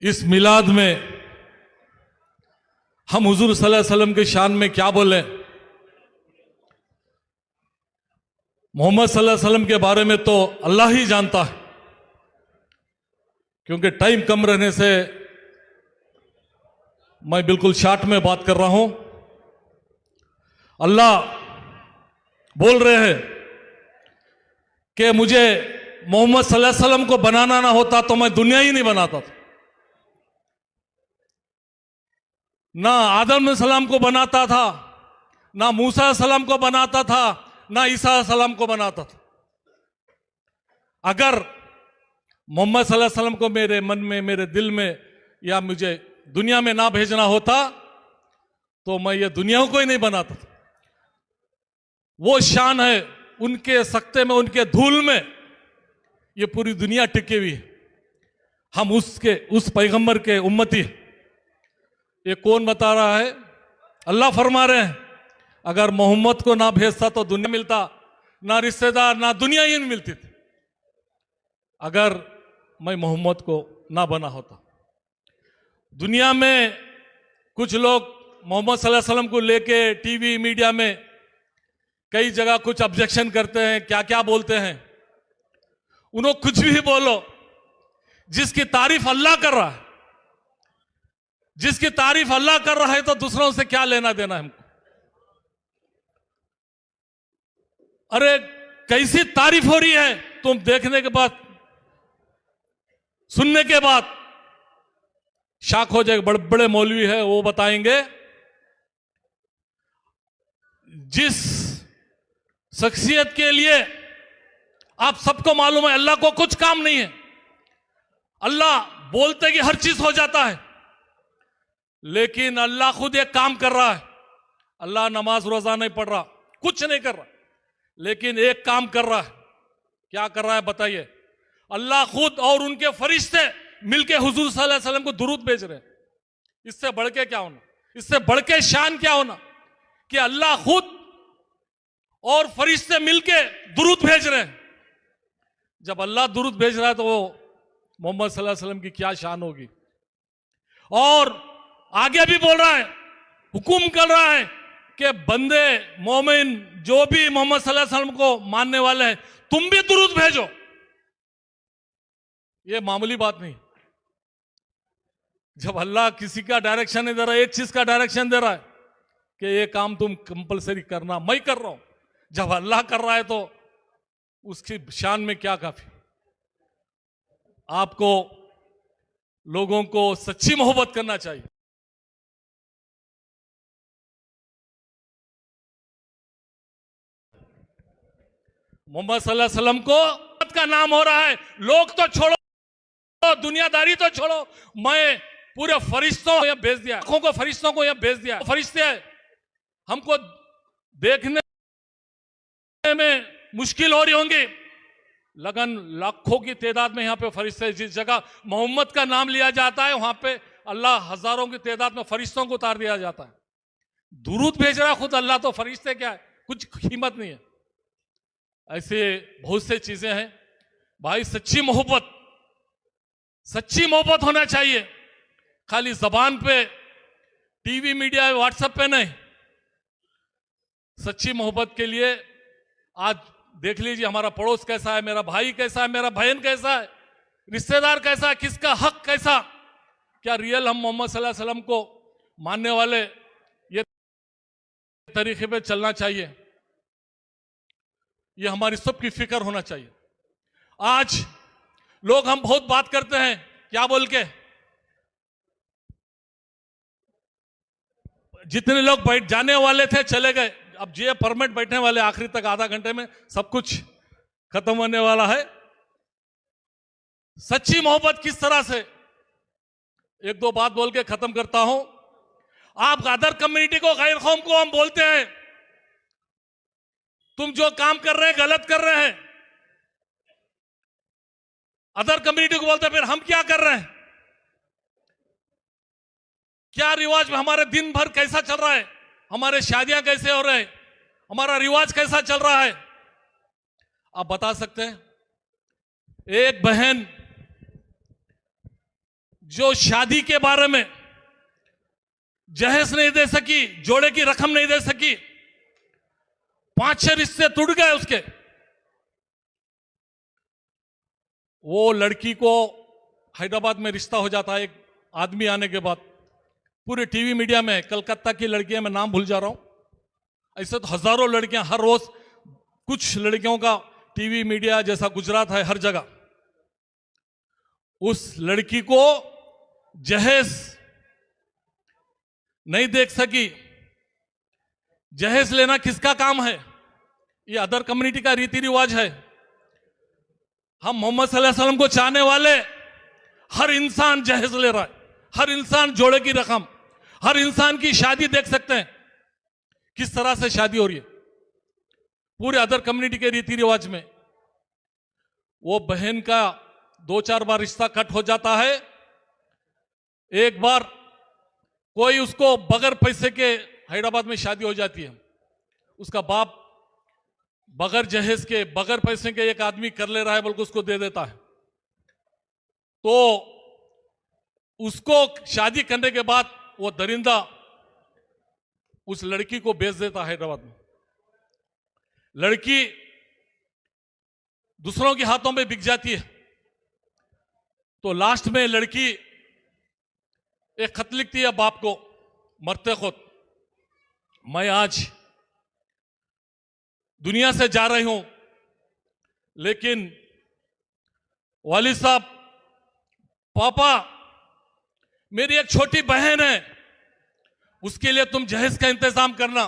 इस मिलाद में हम हुजूर सल्लल्लाहु अलैहि वसल्लम की शान में क्या बोले। मोहम्मद सल्लल्लाहु अलैहि वसल्लम के बारे में तो अल्लाह ही जानता है, क्योंकि टाइम कम रहने से मैं बिल्कुल शॉर्ट में बात कर रहा हूं। अल्लाह बोल रहे हैं कि मुझे मोहम्मद सल्लल्लाहु अलैहि वसल्लम को बनाना ना होता तो मैं दुनिया ही नहीं बनाता था। ना आदम सलाम को बनाता था, ना मूसा सलाम को बनाता था, ना ईसा सलाम को बनाता था। अगर मोहम्मद सल्लल्लाहु अलैहि वसल्लम को मेरे मन में, मेरे दिल में या मुझे दुनिया में ना भेजना होता तो मैं ये दुनिया को ही नहीं बनाता था। वो शान है उनके सख्ते में, उनके धूल में ये पूरी दुनिया टिकी हुई है। हम उस पैगंबर के उम्मती। ये कौन बता रहा है? अल्लाह फरमा रहे हैं अगर मोहम्मद को ना भेजता तो दुनिया मिलता, ना रिश्तेदार, ना दुनिया ही नहीं मिलती थी अगर मैं मोहम्मद को ना बना होता। दुनिया में कुछ लोग मोहम्मद सल्लल्लाहु अलैहि वसल्लम को लेके टीवी मीडिया में कई जगह कुछ ऑब्जेक्शन करते हैं, क्या क्या बोलते हैं। उन्होंने कुछ भी बोलो, जिसकी तारीफ अल्लाह कर रहा है, जिसकी तारीफ अल्लाह कर रहा है तो दूसरों से क्या लेना देना हमको। अरे कैसी तारीफ हो रही है, तुम देखने के बाद, सुनने के बाद शाक हो जाएगा। बड़े बड़े मौलवी है, वो बताएंगे जिस शख्सियत के लिए आप सबको मालूम है अल्लाह को कुछ काम नहीं है, अल्लाह बोलते कि हर चीज हो जाता है, लेकिन अल्लाह खुद एक काम कर रहा है। अल्लाह नमाज रोजा नहीं पढ़ रहा, कुछ नहीं कर रहा, लेकिन एक काम कर रहा है। क्या कर रहा है बताइए? अल्लाह खुद और उनके फरिश्ते मिलके हुजूर सल्लल्लाहु अलैहि वसल्लम को दुरूद भेज रहे हैं। इससे बढ़ के क्या होना, इससे बढ़ के शान क्या होना कि अल्लाह खुद और फरिश्ते मिलके दुरूद भेज रहे हैं। जब अल्लाह दुरूद भेज रहा है तो वो मोहम्मद सल्लल्लाहु अलैहि वसल्लम की क्या शान होगी। और आगे भी बोल रहा है, हुकुम कर रहा है कि बंदे मोमिन जो भी मोहम्मद सल्लल्लाहु अलैहि वसल्लम को मानने वाले हैं, तुम भी दुरूद भेजो। ये मामूली बात नहीं। जब अल्लाह किसी का डायरेक्शन नहीं दे रहा, एक चीज का डायरेक्शन दे रहा है कि ये काम तुम कंपलसरी करना, मैं कर रहा हूं। जब अल्लाह कर रहा है तो उसकी शान में क्या काफी। आपको लोगों को सच्ची मोहब्बत करना चाहिए। मोहम्मद सल्लल्लाहु अलैहि वसल्लम को का नाम हो रहा है। लोग तो छोड़ो, दुनियादारी तो छोड़ो, मैं पूरे फरिश्तों को यहां भेज दिया, आंखों को फरिश्तों को यहां भेज दिया। फरिश्ते हमको देखने में मुश्किल हो रही होंगी, लगन लाखों की तादाद में यहां पे फरिश्ते। जिस जगह मोहम्मद का नाम लिया जाता है वहां पे अल्लाह हजारों की तादाद में फरिश्तों को उतार दिया जाता है। दुरूद भेज रहा है खुद अल्लाह, तो फरिश्ते क्या है, कुछ कीमत नहीं है। ऐसे बहुत से चीजें हैं भाई। सच्ची मोहब्बत होना चाहिए, खाली जबान पे, टीवी मीडिया, व्हाट्सएप पे नहीं। सच्ची मोहब्बत के लिए आज देख लीजिए हमारा पड़ोस कैसा है, मेरा भाई कैसा है, मेरा बहन कैसा है, रिश्तेदार कैसा है, किसका हक कैसा। क्या रियल हम मोहम्मद सल्लल्लाहु अलैहि वसल्लम को मानने वाले ये तरीके पे चलना चाहिए। ये हमारी सबकी फिक्र होना चाहिए। आज लोग हम बहुत बात करते हैं, क्या बोल के, जितने लोग बैठ जाने वाले थे चले गए, अब जे परमिट बैठने वाले आखिरी तक, आधा घंटे में सब कुछ खत्म होने वाला है। सच्ची मोहब्बत किस तरह से, एक दो बात बोल के खत्म करता हूं। आप अदर कम्युनिटी को, गैर कौम को हम बोलते हैं तुम जो काम कर रहे हैं गलत कर रहे हैं, अदर कम्युनिटी को बोलते हैं, फिर हम क्या कर रहे हैं, क्या रिवाज में हमारे दिन भर कैसा चल रहा है, हमारे शादियां कैसे हो रहे हैं, हमारा रिवाज कैसा चल रहा है, आप बता सकते हैं? एक बहन जो शादी के बारे में जहेज नहीं दे सकी, जोड़े की रकम नहीं दे सकी, 5-6 रिश्ते टूट गए उसके। वो लड़की को हैदराबाद में रिश्ता हो जाता है एक आदमी आने के बाद। पूरे टीवी मीडिया में कलकत्ता की लड़कियां, मैं नाम भूल जा रहा हूं, ऐसे तो हजारों लड़कियां हर रोज, कुछ लड़कियों का टीवी मीडिया जैसा गुजरात है हर जगह। उस लड़की को जहेज नहीं देख सकी। जहेज लेना किसका काम है? ये अदर कम्युनिटी का रीति रिवाज है। हम मोहम्मद सल्लल्लाहु अलैहि वसल्लम को चाहने वाले, हर इंसान जहेज ले रहा है, हर इंसान जोड़े की रकम, हर इंसान की शादी देख सकते हैं किस तरह से शादी हो रही है। पूरे अदर कम्युनिटी के रीति रिवाज में वो बहन का 2-4 बार रिश्ता कट हो जाता है। एक बार कोई उसको बगैर पैसे के हैदराबाद में शादी हो जाती है, उसका बाप बगैर जहेज के, बगैर पैसे के एक आदमी कर ले रहा है, बल्कि उसको दे देता है। तो उसको शादी करने के बाद वो दरिंदा उस लड़की को बेच देता है हैदराबाद में। लड़की दूसरों के हाथों में बिक जाती है। तो लास्ट में लड़की एक खत लिखती है बाप को मरते खुद, मैं आज दुनिया से जा रही हूं, लेकिन वालिद साहब, पापा, मेरी एक छोटी बहन है, उसके लिए तुम जहेज का इंतजाम करना।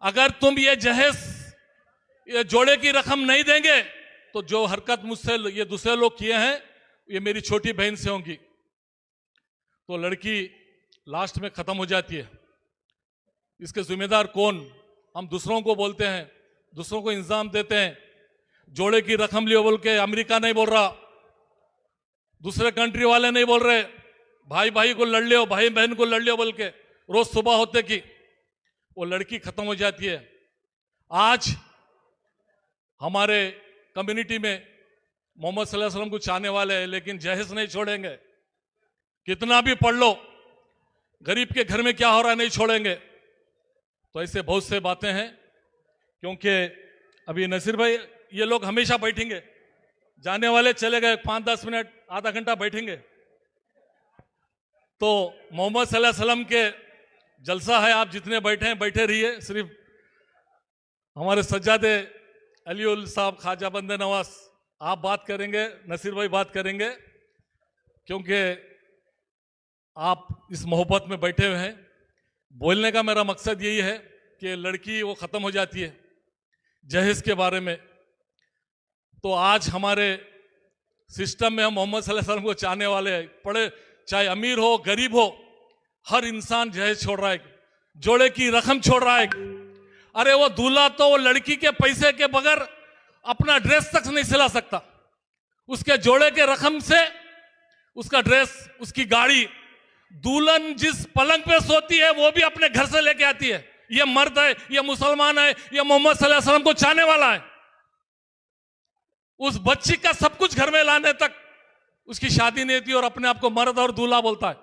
अगर तुम ये जहेज, ये जोड़े की रकम नहीं देंगे तो जो हरकत मुझसे ये दूसरे लोग किए हैं ये मेरी छोटी बहन से होंगी। तो लड़की लास्ट में खत्म हो जाती है। इसके जिम्मेदार कौन? हम दूसरों को बोलते हैं, दूसरों को इंतजाम देते हैं। जोड़े की रकम लियो बोल के अमेरिका नहीं बोल रहा, दूसरे कंट्री वाले नहीं बोल रहे, भाई भाई को लड़ लियो, भाई बहन को लड़ लियो बोल के रोज सुबह होते की वो लड़की खत्म हो जाती है। आज हमारे कम्युनिटी में मोहम्मद सल्लल्लाहु अलैहि वसल्लम को चाहने वाले हैं, लेकिन जहेज नहीं छोड़ेंगे। कितना भी पढ़ लो, गरीब के घर में क्या हो रहा है नहीं छोड़ेंगे। तो ऐसे बहुत से बातें हैं। क्योंकि अभी नसीर भाई, ये लोग हमेशा बैठेंगे, जाने वाले चले गए, 5-10 मिनट आधा घंटा बैठेंगे। तो मोहम्मद सल्लल्लाहु अलैहि वसल्लम के जलसा है, आप जितने बैठे हैं बैठे रहिए। सिर्फ हमारे सज्जादे अलीउल साहब, ख्वाजा बंदे नवाज, आप बात करेंगे, नसीर भाई बात करेंगे, क्योंकि आप इस मोहब्बत में बैठे हुए हैं। बोलने का मेरा मकसद यही है कि लड़की वो खत्म हो जाती है जहेज के बारे में। तो आज हमारे सिस्टम में हम मोहम्मद सल्लल्लाहु अलैहि वसल्लम को चाहने वाले हैं, पढ़े चाहे अमीर हो गरीब हो, हर इंसान जहेज छोड़ रहा है, जोड़े की रकम छोड़ रहा है। अरे वो दूल्हा तो वो लड़की के पैसे के बगैर अपना ड्रेस तक नहीं सिला सकता। उसके जोड़े के रकम से उसका ड्रेस, उसकी गाड़ी, दुल्हन जिस पलंग पे सोती है वो भी अपने घर से लेके आती है। ये मर्द है, ये मुसलमान है, ये मोहम्मद सल्लल्लाहु अलैहि वसल्लम को चाहने वाला है। उस बच्ची का सब कुछ घर में लाने तक उसकी शादी नहीं होती और अपने आप को मर्द और दूल्हा बोलता है।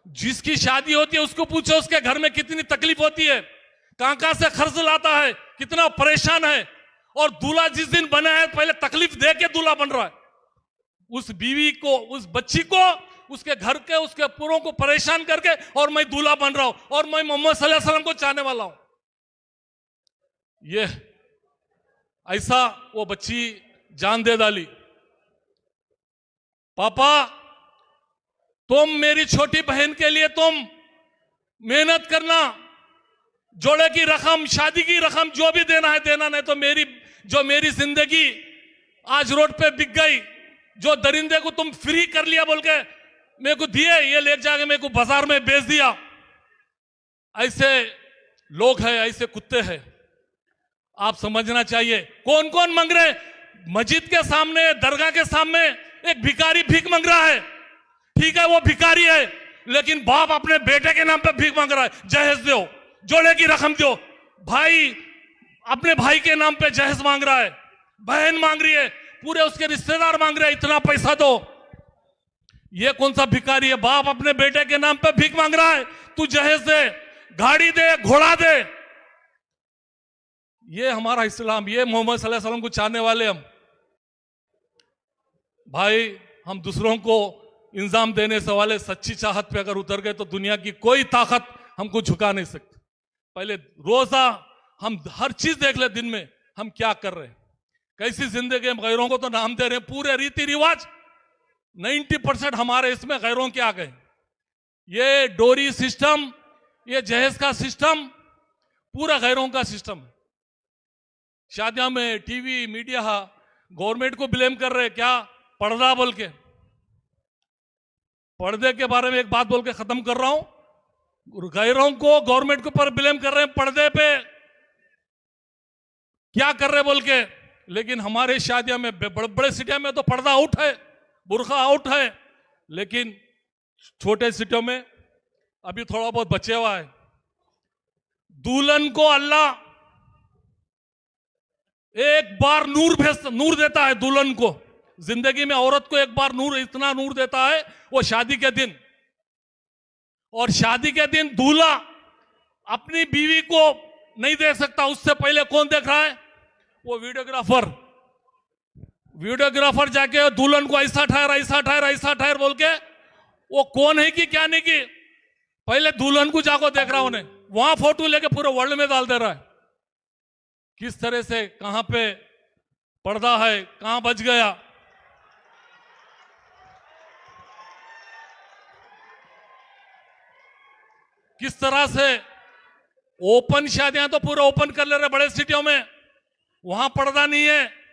जिसकी शादी होती है उसको पूछो उसके घर में कितनी तकलीफ होती है, कहां से खर्च लाता है, कितना परेशान है। और दूल्हा जिस दिन बना है पहले तकलीफ दे के दूल्हा बन रहा है। उस बीवी को, उस बच्ची को, उसके घर के, उसके पुरों को परेशान करके, और मैं दूल्हा बन रहा हूं और मैं मोहम्मद सल्लल्लाहु अलैहि वसल्लम को चाहने वाला हूं। ये ऐसा वो बच्ची जान दे डाली। पापा, तुम मेरी छोटी बहन के लिए तुम मेहनत करना, जोड़े की रकम, शादी की रकम जो भी देना है देना, नहीं तो मेरी जिंदगी आज रोड पे बिक गई, जो दरिंदे को तुम फ्री कर लिया बोल के मेरे को दिए, ये ले जाके मेरे को बाजार में बेच दिया। ऐसे लोग हैं, ऐसे कुत्ते हैं। आप समझना चाहिए कौन कौन मांग रहे। मस्जिद के सामने, दरगाह के सामने एक भिखारी भीख मांग रहा है। ठीक है, वो भिखारी है, लेकिन बाप अपने बेटे के नाम पे भीख मांग रहा है। जहेज दो, जोड़े की रकम दो। भाई अपने भाई के नाम पे जहेज मांग रहा है, बहन मांग रही है, पूरे उसके रिश्तेदार मांग रहे हैं, इतना पैसा दो। ये कौन सा भिखारी है? बाप अपने बेटे के नाम पे भीख मांग रहा है, तू जहेज दे, गाड़ी दे, घोड़ा दे। ये हमारा इस्लाम, ये मोहम्मद सल्लल्लाहु अलैहि वसल्लम को चाहने वाले हम। भाई, हम दूसरों को इंजाम देने से वाले सच्ची चाहत पे अगर उतर गए तो दुनिया की कोई ताकत हमको झुका नहीं सकती। पहले रोजा हम हर चीज देख ले, दिन में हम क्या कर रहे हैं, कैसी जिंदगी हम गैरों को तो नाम दे रहे हैं। पूरे रीति रिवाज 90% हमारे इसमें गैरों के आ गए। ये डोरी सिस्टम, ये जहेज का सिस्टम पूरा गैरों का सिस्टम है। शादियों में टीवी मीडिया गवर्नमेंट को ब्लेम कर रहे हैं, क्या? पर्दा बोल के। पर्दे के बारे में एक बात बोल के खत्म कर रहा हूं। गैरों को गवर्नमेंट के ऊपर ब्लेम कर रहे हैं, पर्दे पे क्या कर रहे बोल के। लेकिन हमारे शादियों में, बड़े बड़े सिटियों में तो पर्दा आउट है, बुर्का आउट है, लेकिन छोटे सिटियों में अभी थोड़ा बहुत बचे हुआ है। दुल्हन को अल्लाह एक बार नूर देता है दुल्हन को। जिंदगी में औरत को एक बार नूर, इतना नूर देता है वो शादी के दिन। और शादी के दिन दूल्हा अपनी बीवी को नहीं देख सकता, उससे पहले कौन देख रहा है? वो वीडियोग्राफर जाके दुल्हन को ऐसा ठहर बोल के, वो कौन है कि क्या नहीं की, पहले दुल्हन को जाको देख रहा उन्हें, वहां फोटो लेके पूरे वर्ल्ड में डाल दे रहा है। किस तरह से, कहां पे पर्दा है, कहां बच गया? किस तरह से ओपन शादियां तो पूरे ओपन कर ले रहे बड़े सिटियों में, वहां पर्दा नहीं है।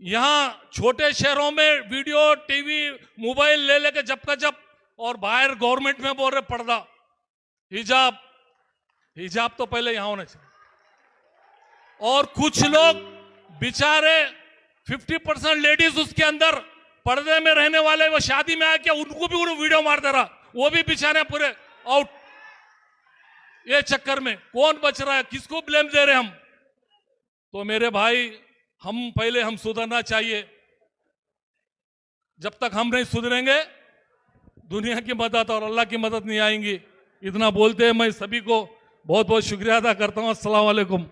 यहां छोटे शहरों में वीडियो, टीवी, मोबाइल ले लेके जब का जब, और बाहर गवर्नमेंट में बोल रहे पर्दा, हिजाब तो पहले यहां होना चाहिए। और कुछ लोग बेचारे 50% लेडीज उसके अंदर पर्दे में रहने वाले, वो शादी में आके उनको भी वीडियो मार दे रहा, वो भी बेचारे पूरे आउट। ये चक्कर में कौन बच रहा है? किसको ब्लेम दे रहे हम? तो मेरे भाई, हम सुधरना चाहिए। जब तक हम नहीं सुधरेंगे दुनिया की मदद और अल्लाह की मदद नहीं आएंगी। इतना बोलते हैं मैं सभी को बहुत बहुत शुक्रिया अदा करता हूं। अस्सलाम वालेकुम।